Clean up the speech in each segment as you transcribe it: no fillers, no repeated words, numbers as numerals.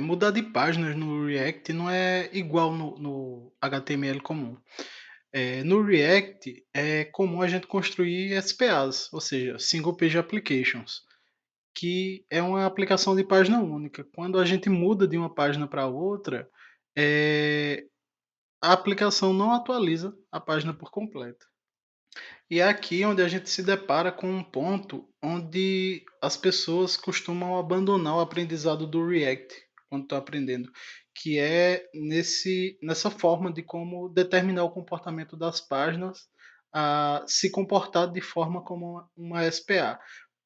Mudar de páginas no React não é igual no HTML comum. No React é comum a gente construir SPAs, ou seja, Single Page Applications, que é uma aplicação de página única. Quando a gente muda de uma página para outra, a aplicação não atualiza a página por completo. E é aqui onde a gente se depara com um ponto onde as pessoas costumam abandonar o aprendizado do React quando estão aprendendo, que é nessa forma de como determinar o comportamento das páginas a se comportar de forma como uma SPA.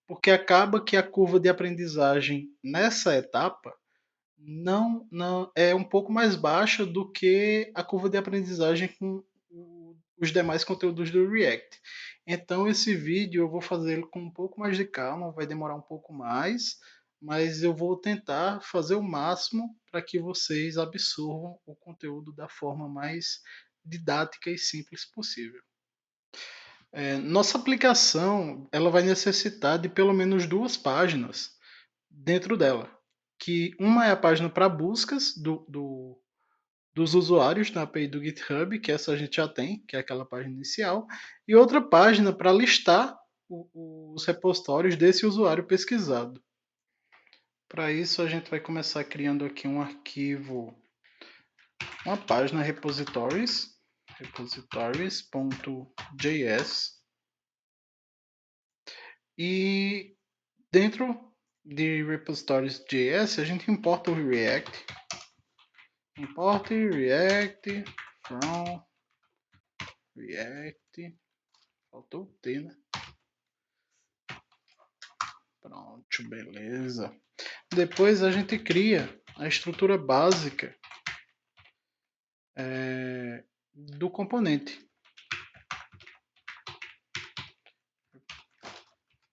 Porque acaba que a curva de aprendizagem nessa etapa não é um pouco mais baixa do que a curva de aprendizagem com os demais conteúdos do React. Então esse vídeo eu vou fazer com um pouco mais de calma, vai demorar um pouco mais, mas eu vou tentar fazer o máximo para que vocês absorvam o conteúdo da forma mais didática e simples possível. Nossa aplicação ela vai necessitar de pelo menos duas páginas dentro dela, que uma é a página para buscas dos usuários na API do GitHub, que essa a gente já tem, que é aquela página inicial, e outra página para listar os repositórios desse usuário pesquisado. Para isso, a gente vai começar criando aqui um arquivo, uma página repositories.js, e dentro de repositories.js a gente importa o React, import React from React, faltou o T, né? Pronto, beleza. Depois a gente cria a estrutura básica do componente.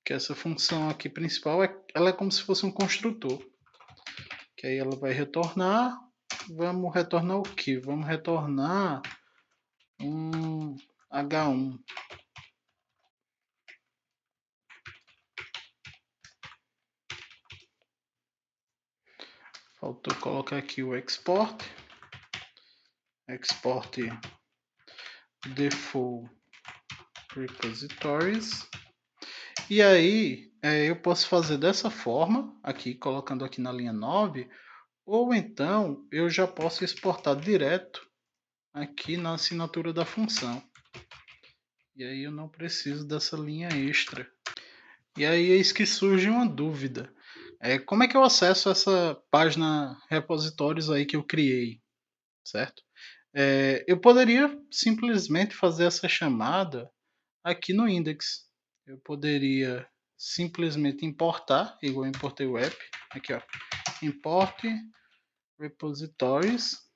Que essa função aqui principal ela é como se fosse um construtor. Que aí ela vai retornar. Vamos retornar o que? Vamos retornar um H1. Faltou colocar aqui o export. Export default repositories. E aí eu posso fazer dessa forma, aqui colocando aqui na linha 9, ou então eu já posso exportar direto aqui na assinatura da função. E aí eu não preciso dessa linha extra. E aí eis que surge uma dúvida. Como é que eu acesso essa página repositórios aí que eu criei, certo? Eu poderia simplesmente fazer essa chamada aqui no index. Eu poderia simplesmente importar, igual eu importei o app, aqui ó, import repositories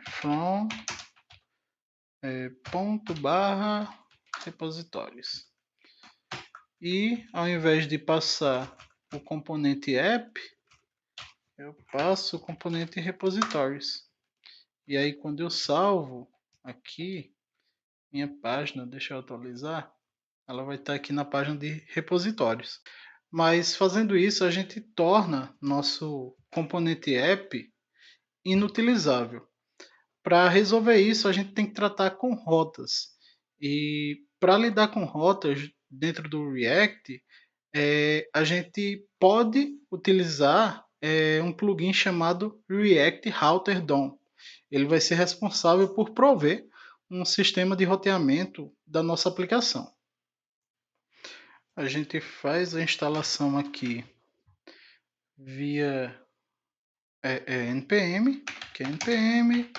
from ponto barra repositórios. E ao invés de passar o componente app, eu passo o componente repositórios. E aí quando eu salvo aqui minha página, deixa eu atualizar, ela vai estar aqui na página de repositórios. Mas fazendo isso, a gente torna nosso componente app inutilizável. Para resolver isso, a gente tem que tratar com rotas. E para lidar com rotas dentro do React, a gente pode utilizar um plugin chamado React Router DOM. Ele vai ser responsável por prover um sistema de roteamento da nossa aplicação. A gente faz a instalação aqui via npm, que é npm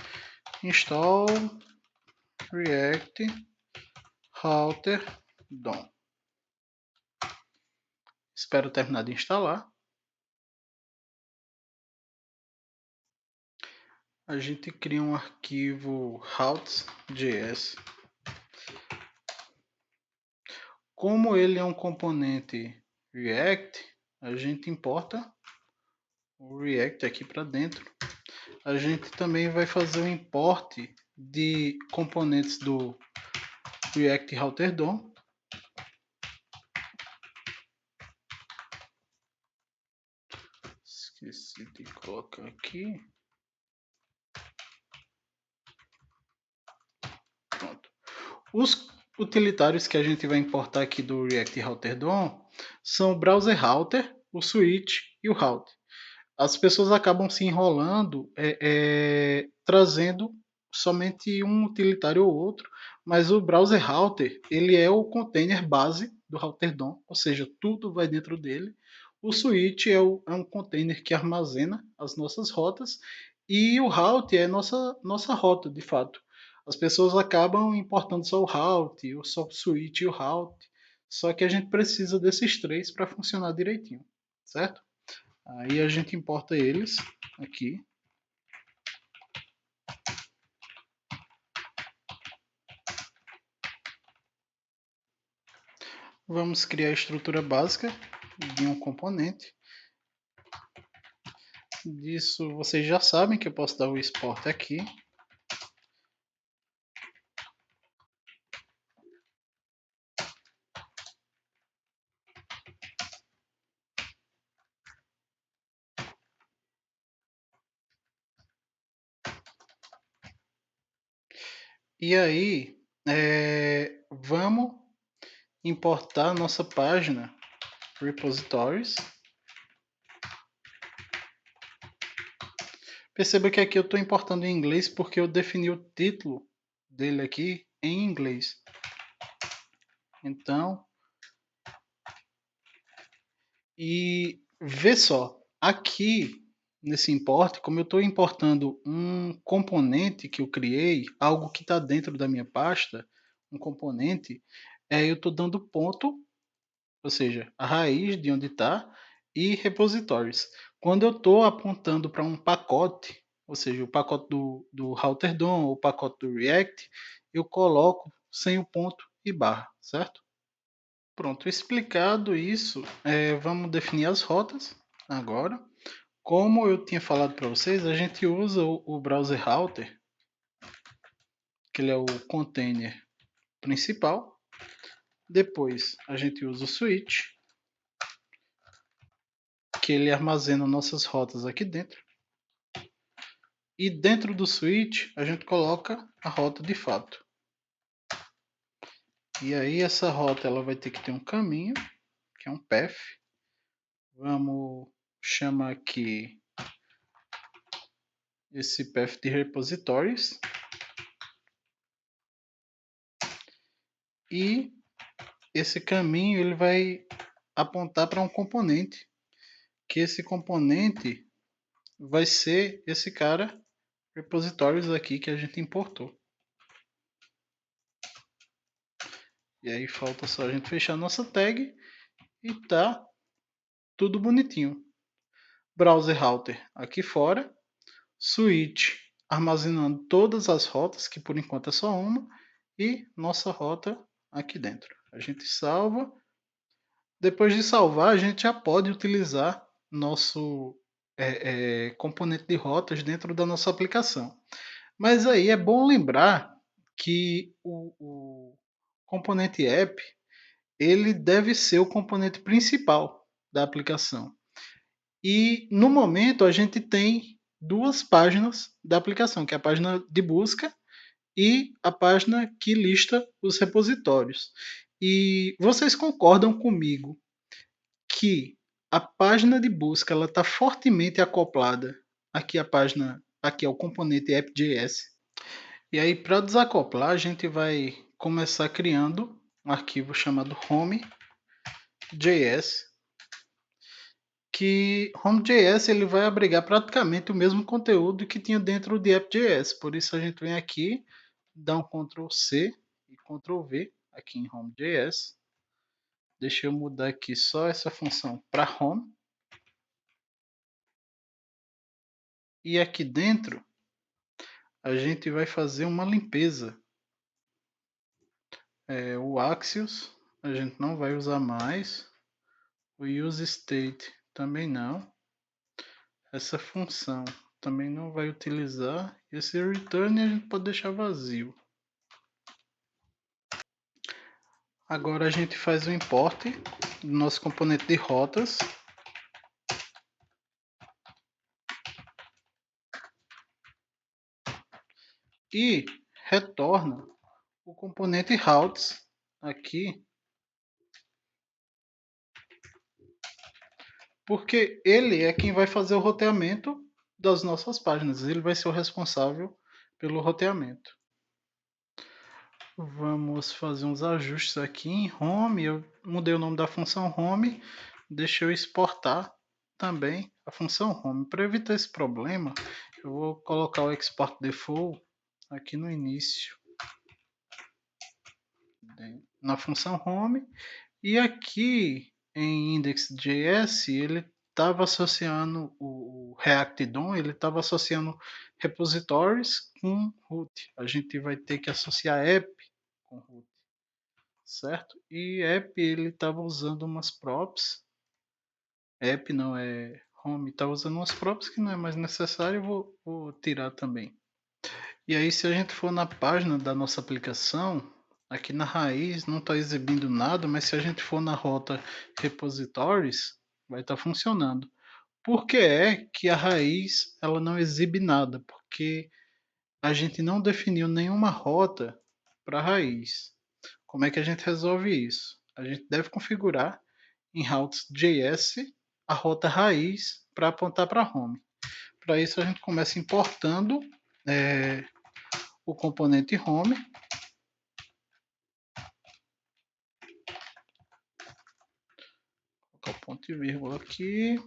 install react router DOM. Espero terminar de instalar. A gente cria um arquivo routes.js. Como ele é um componente React, a gente importa o React aqui para dentro. A gente também vai fazer o import de componentes do React Router DOM. Esqueci de colocar aqui. Pronto. Os utilitários que a gente vai importar aqui do React Router DOM são o Browser Router, o Switch e o Route. As pessoas acabam se enrolando trazendo somente um utilitário ou outro, mas o Browser Router ele é o container base do Router DOM, ou seja, tudo vai dentro dele. O Switch é um container que armazena as nossas rotas e o Route é nossa rota, de fato. As pessoas acabam importando só o Route, ou só o Switch e o Route, só que a gente precisa desses três para funcionar direitinho, certo? Aí a gente importa eles aqui. Vamos criar a estrutura básica de um componente. Disso vocês já sabem que eu posso dar o export aqui. E aí, vamos importar nossa página repositories. Perceba que aqui eu estou importando em inglês porque eu defini o título dele aqui em inglês. Então, e vê só, aqui nesse import, como eu estou importando um componente que eu criei, algo que está dentro da minha pasta, um componente, eu estou dando ponto, ou seja, a raiz de onde está, e repositórios. Quando eu estou apontando para um pacote, ou seja, o pacote do Router DOM ou o pacote do React, eu coloco sem o ponto e barra, certo? Pronto, explicado isso, vamos definir as rotas agora. Como eu tinha falado para vocês, a gente usa o Browser Router, que ele é o container principal. Depois a gente usa o Switch, que ele armazena nossas rotas aqui dentro. E dentro do Switch a gente coloca a rota de fato. E aí essa rota ela vai ter que ter um caminho, que é um path. Vamos chamar aqui esse path de repositórios. E esse caminho ele vai apontar para um componente, que esse componente vai ser esse cara, repositórios aqui que a gente importou. E aí falta só a gente fechar nossa tag e tá tudo bonitinho. Browser Router aqui fora, Switch armazenando todas as rotas, que por enquanto é só uma, e nossa rota aqui dentro. A gente salva. Depois de salvar, a gente já pode utilizar nosso componente de rotas dentro da nossa aplicação. Mas aí é bom lembrar que o componente app ele deve ser o componente principal da aplicação. E no momento a gente tem duas páginas da aplicação, que é a página de busca e a página que lista os repositórios. E vocês concordam comigo que a página de busca ela está fortemente acoplada aqui a página, aqui ao componente app.js. E aí para desacoplar a gente vai começar criando um arquivo chamado home.js, que home.js ele vai abrigar praticamente o mesmo conteúdo que tinha dentro de app.js. Por isso a gente vem aqui, dá um Ctrl C e Ctrl V aqui em home.js. Deixa eu mudar aqui só essa função para home. E aqui dentro a gente vai fazer uma limpeza. O Axios a gente não vai usar mais. O useState também não. Essa função também não vai utilizar. Esse return a gente pode deixar vazio. Agora a gente faz o import do nosso componente de rotas. e retorna o componente routes aqui, porque ele é quem vai fazer o roteamento das nossas páginas. Ele vai ser o responsável pelo roteamento. Vamos fazer uns ajustes aqui em Home. Eu mudei o nome da função Home. Deixa eu exportar também a função Home. Para evitar esse problema, eu vou colocar o Export Default aqui no início, na função Home. E aqui em index.js ele estava associando o React DOM, ele estava associando repositories com root. A gente vai ter que associar app com root, certo? E app ele estava usando umas props. App não é home, estava usando umas props que não é mais necessário, eu vou tirar também. E aí se a gente for na página da nossa aplicação, aqui na raiz não está exibindo nada, mas se a gente for na rota repositories, vai estar funcionando. Por que é que a raiz ela não exibe nada? Porque a gente não definiu nenhuma rota para a raiz. Como é que a gente resolve isso? A gente deve configurar em routes.js a rota raiz para apontar para home. Para isso a gente começa importando o componente home. Colocar o ponto e vírgula aqui.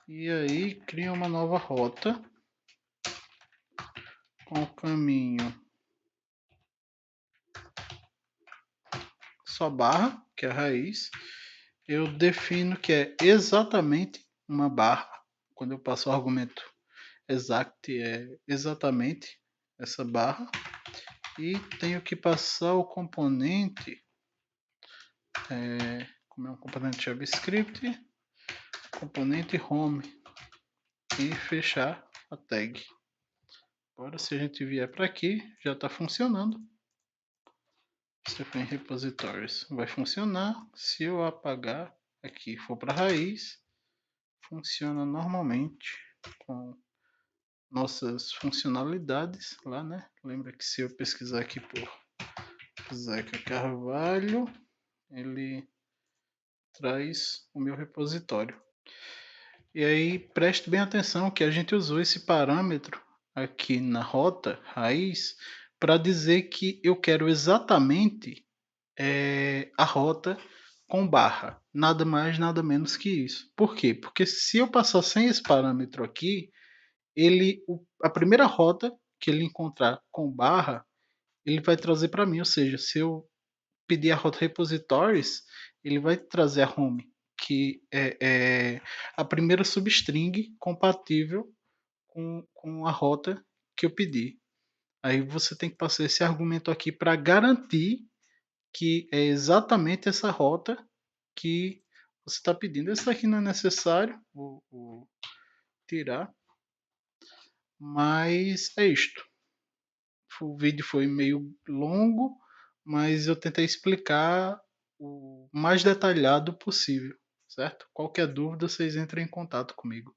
E aí cria uma nova rota com o caminho só barra, que é a raiz. Eu defino que é exatamente uma barra. Quando eu passo o argumento exact, é exatamente essa barra. E tenho que passar o componente, como é um componente JavaScript, componente home e fechar a tag. Agora se a gente vier para aqui, já está funcionando. Se for em repositórios, vai funcionar. Se eu apagar aqui for para a raiz, funciona normalmente com nossas funcionalidades lá, né? Lembra que se eu pesquisar aqui por Zeca Carvalho, ele traz o meu repositório. E aí preste bem atenção que a gente usou esse parâmetro aqui na rota raiz para dizer que eu quero exatamente a rota com barra, nada mais, nada menos que isso. Por quê? Porque se eu passar sem esse parâmetro aqui, a primeira rota que ele encontrar com barra, ele vai trazer para mim, ou seja, se eu pedir a rota repositories, ele vai trazer a home, que é a primeira substring compatível com a rota que eu pedi. Aí você tem que passar esse argumento aqui para garantir que é exatamente essa rota que você está pedindo. Esse daqui não é necessário, vou tirar, mas é isto. O vídeo foi meio longo, mas eu tentei explicar o mais detalhado possível, certo? Qualquer dúvida, vocês entrem em contato comigo.